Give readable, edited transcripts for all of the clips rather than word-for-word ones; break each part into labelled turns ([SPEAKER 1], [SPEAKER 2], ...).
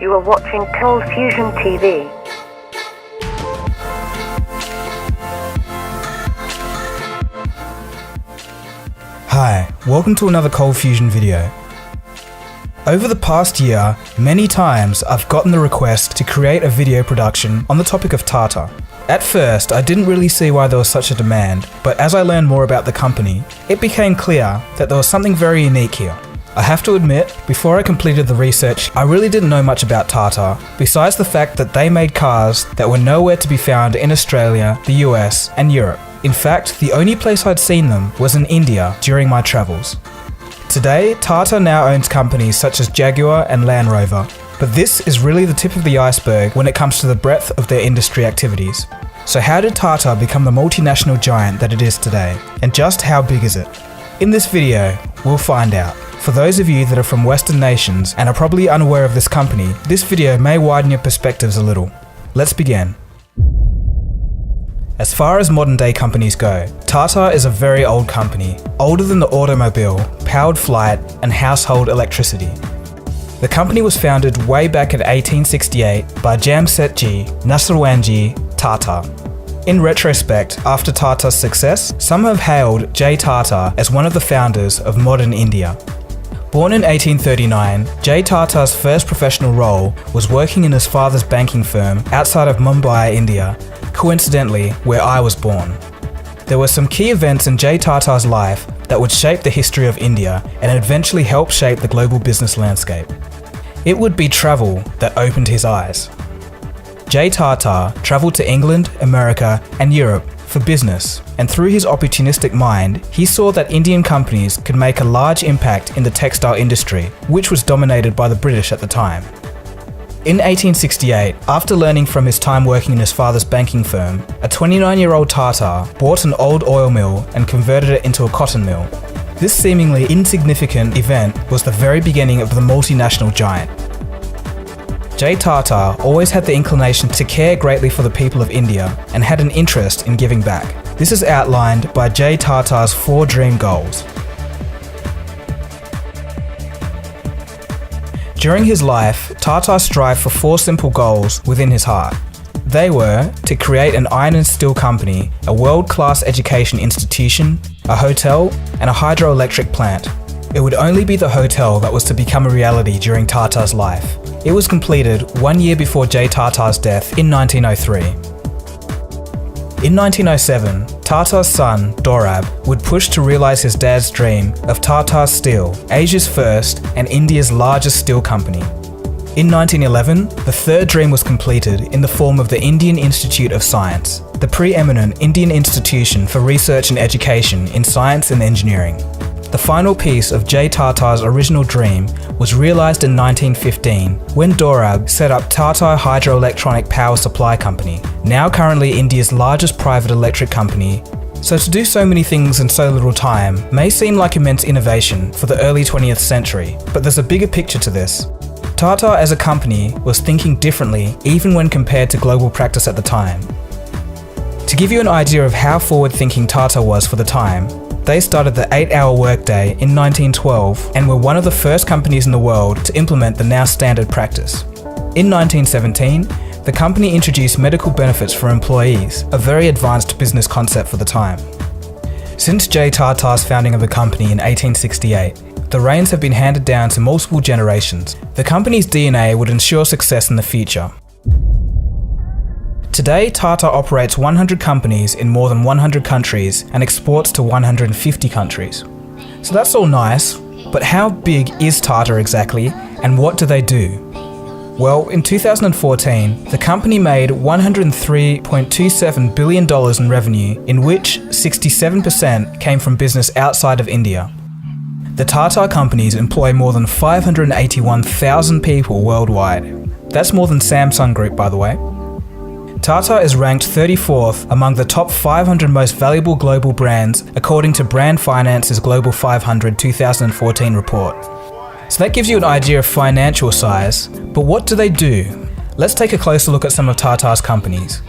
[SPEAKER 1] You are watching Cold Fusion TV.
[SPEAKER 2] Hi, welcome to another Cold Fusion video. Over the past year, many times I've gotten the request to create a video production on the topic of TATA. At first, I didn't really see why there was such a demand, but as I learned more about the company, it became clear that there was something very unique here. I have to admit, before I completed the research, I really didn't know much about TATA, besides the fact that they made cars that were nowhere to be found in Australia, the US, and Europe. In fact, the only place I'd seen them was in India during my travels. Today, TATA now owns companies such as Jaguar and Land Rover, but this is really the tip of the iceberg when it comes to the breadth of their industry activities. So how did TATA become the multinational giant that it is today, and just how big is it? In this video, we'll find out. For those of you that are from Western nations and are probably unaware of this company, this video may widen your perspectives a little. Let's begin. As far as modern day companies go, TATA is a very old company, older than the automobile, powered flight, and household electricity. The company was founded way back in 1868 by Jamsetji Narsawandji Tata. In retrospect, after Tata's success, some have hailed J. Tata as one of the founders of modern India. Born in 1839, J. Tata's first professional role was working in his father's banking firm outside of Mumbai, India, coincidentally where I was born. There were some key events in J. Tata's life that would shape the history of India and eventually help shape the global business landscape. It would be travel that opened his eyes. J. Tata travelled to England, America, and Europe for business, and through his opportunistic mind, he saw that Indian companies could make a large impact in the textile industry, which was dominated by the British at the time. In 1868, after learning from his time working in his father's banking firm, a 29-year-old Tata bought an old oil mill and converted it into a cotton mill. This seemingly insignificant event was the very beginning of the multinational giant. J. Tata always had the inclination to care greatly for the people of India and had an interest in giving back. This is outlined by J. Tata's 4 dream goals. During his life, Tata strived for 4 simple goals within his heart. They were to create an iron and steel company, a world-class education institution, a hotel, and a hydroelectric plant. It would only be the hotel that was to become a reality during Tata's life. It was completed 1 year before J. Tata's death in 1903. In 1907, Tata's son, Dorab, would push to realise his dad's dream of Tata Steel, Asia's first and India's largest steel company. In 1911, the third dream was completed in the form of the Indian Institute of Science, the preeminent Indian institution for research and education in science and engineering. The final piece of J. Tata's original dream was realised in 1915 when Dorab set up Tata Hydroelectronic Power Supply Company, now currently India's largest private electric company. So to do so many things in so little time may seem like immense innovation for the early 20th century, but there's a bigger picture to this. Tata as a company was thinking differently even when compared to global practice at the time. To give you an idea of how forward-thinking Tata was for the time, they started the 8-hour workday in 1912 and were one of the first companies in the world to implement the now standard practice. In 1917, the company introduced medical benefits for employees, a very advanced business concept for the time. Since J. Tata's founding of the company in 1868, the reins have been handed down to multiple generations. The company's DNA would ensure success in the future. Today, Tata operates 100 companies in more than 100 countries and exports to 150 countries. So that's all nice, but how big is Tata exactly, and what do they do? Well, in 2014, the company made $103.27 billion in revenue, in which 67% came from business outside of India. The Tata companies employ more than 581,000 people worldwide. That's more than Samsung Group, by the way. Tata is ranked 34th among the top 500 most valuable global brands according to Brand Finance's Global 500 2014 report. So that gives you an idea of financial size, but what do they do? Let's take a closer look at some of Tata's companies.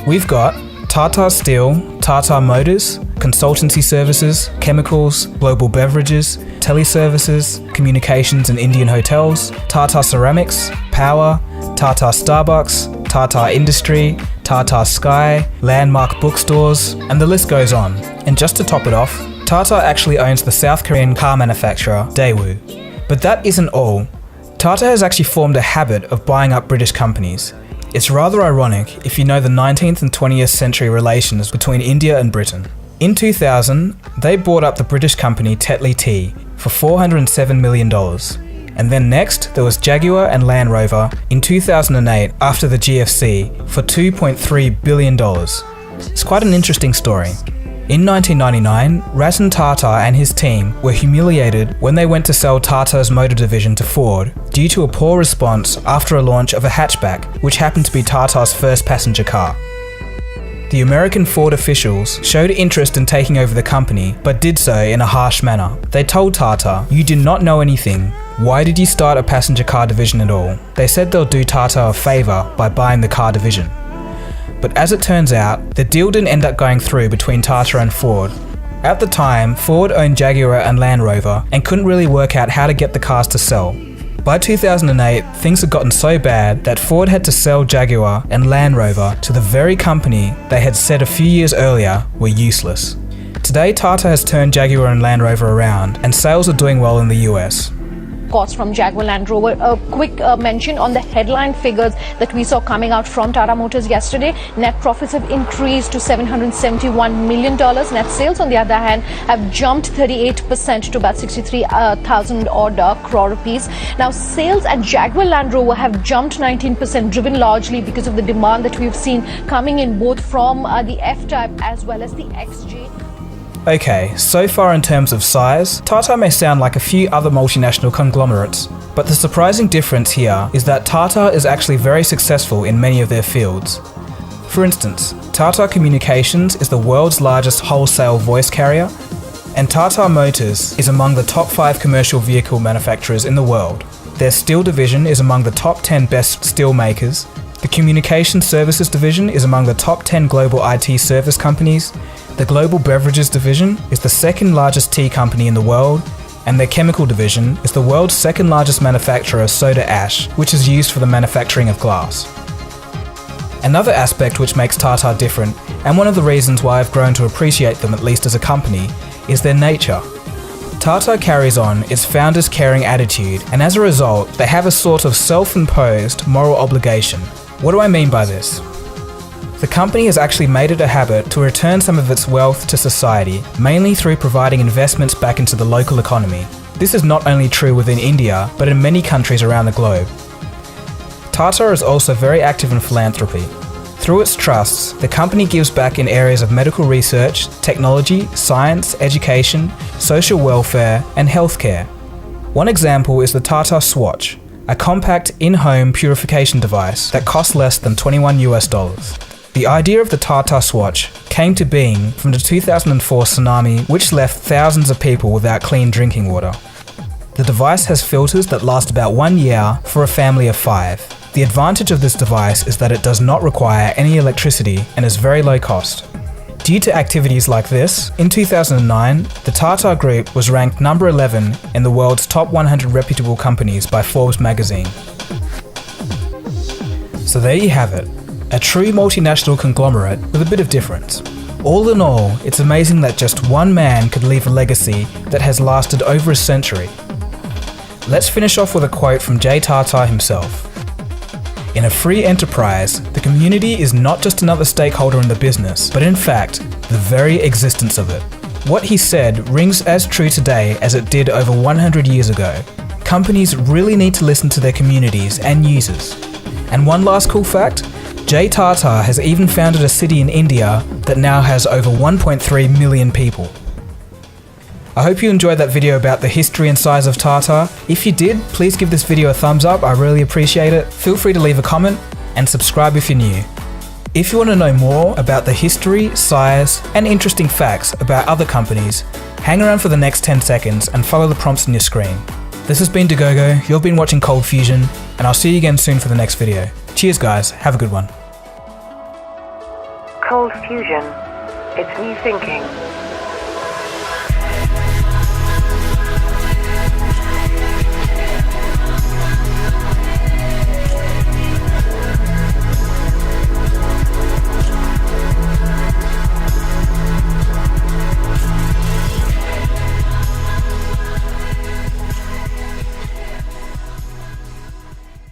[SPEAKER 2] We've got Tata Steel, Tata Motors, consultancy services, chemicals, global beverages, teleservices, communications and Indian hotels, Tata Ceramics, power, Tata Starbucks, Tata Industry, Tata Sky, landmark bookstores, and the list goes on. And just to top it off, Tata actually owns the South Korean car manufacturer Daewoo. But that isn't all. Tata has actually formed a habit of buying up British companies. It's rather ironic if you know the 19th and 20th century relations between India and Britain. In 2000, they bought up the British company Tetley Tea for $407 million. And then next, there was Jaguar and Land Rover in 2008 after the GFC for $2.3 billion. It's quite an interesting story. In 1999, Ratan Tata and his team were humiliated when they went to sell Tata's motor division to Ford due to a poor response after a launch of a hatchback, which happened to be Tata's first passenger car. The American Ford officials showed interest in taking over the company, but did so in a harsh manner. They told Tata, "You do not know anything. Why did you start a passenger car division at all?" They said they'll do Tata a favour by buying the car division. But as it turns out, the deal didn't end up going through between Tata and Ford. At the time, Ford owned Jaguar and Land Rover and couldn't really work out how to get the cars to sell. By 2008, things had gotten so bad that Ford had to sell Jaguar and Land Rover to the very company they had said a few years earlier were useless. Today, Tata has turned Jaguar and Land Rover around, and sales are doing well in the US.
[SPEAKER 3] Costs from Jaguar Land Rover. A quick mention on the headline figures that we saw coming out from Tata Motors yesterday. Net profits have increased to $771 million. Net sales, on the other hand, have jumped 38% to about 63,000 odd crore rupees. Now, sales at Jaguar Land Rover have jumped 19%, driven largely because of the demand that we've seen coming in both from the F-Type as well as the XJ.
[SPEAKER 2] Okay, so far in terms of size, Tata may sound like a few other multinational conglomerates, but the surprising difference here is that Tata is actually very successful in many of their fields. For instance, Tata Communications is the world's largest wholesale voice carrier, and Tata Motors is among the top 5 commercial vehicle manufacturers in the world. Their steel division is among the top 10 best steel makers. The Communication Services division is among the top 10 global IT service companies. The Global Beverages division is the second largest tea company in the world, and their Chemical division is the world's second largest manufacturer of soda ash, which is used for the manufacturing of glass. Another aspect which makes Tata different, and one of the reasons why I've grown to appreciate them at least as a company, is their nature. Tata carries on its founder's caring attitude, and as a result, they have a sort of self-imposed moral obligation. What do I mean by this? The company has actually made it a habit to return some of its wealth to society, mainly through providing investments back into the local economy. This is not only true within India, but in many countries around the globe. Tata is also very active in philanthropy. Through its trusts, the company gives back in areas of medical research, technology, science, education, social welfare, and healthcare. One example is the Tata Swatch, a compact in-home purification device that costs less than $21 US. The idea of the Tata Swatch came to being from the 2004 tsunami, which left thousands of people without clean drinking water. The device has filters that last about 1 year for a family of 5. The advantage of this device is that it does not require any electricity and is very low cost. Due to activities like this, in 2009, the Tata Group was ranked number 11 in the world's top 100 reputable companies by Forbes magazine. So there you have it. A true multinational conglomerate with a bit of difference. All in all, it's amazing that just one man could leave a legacy that has lasted over a century. Let's finish off with a quote from J. Tata himself. In a free enterprise, the community is not just another stakeholder in the business, but in fact, the very existence of it. What he said rings as true today as it did over 100 years ago. Companies really need to listen to their communities and users. And one last cool fact, J. Tata has even founded a city in India that now has over 1.3 million people. I hope you enjoyed that video about the history and size of Tata. If you did, please give this video a thumbs up, I really appreciate it. Feel free to leave a comment and subscribe if you're new. If you want to know more about the history, size, and interesting facts about other companies, hang around for the next 10 seconds and follow the prompts on your screen. This has been Dagogo, you've been watching Cold Fusion, and I'll see you again soon for the next video. Cheers guys, have a good one.
[SPEAKER 1] Cold Fusion. It's new thinking.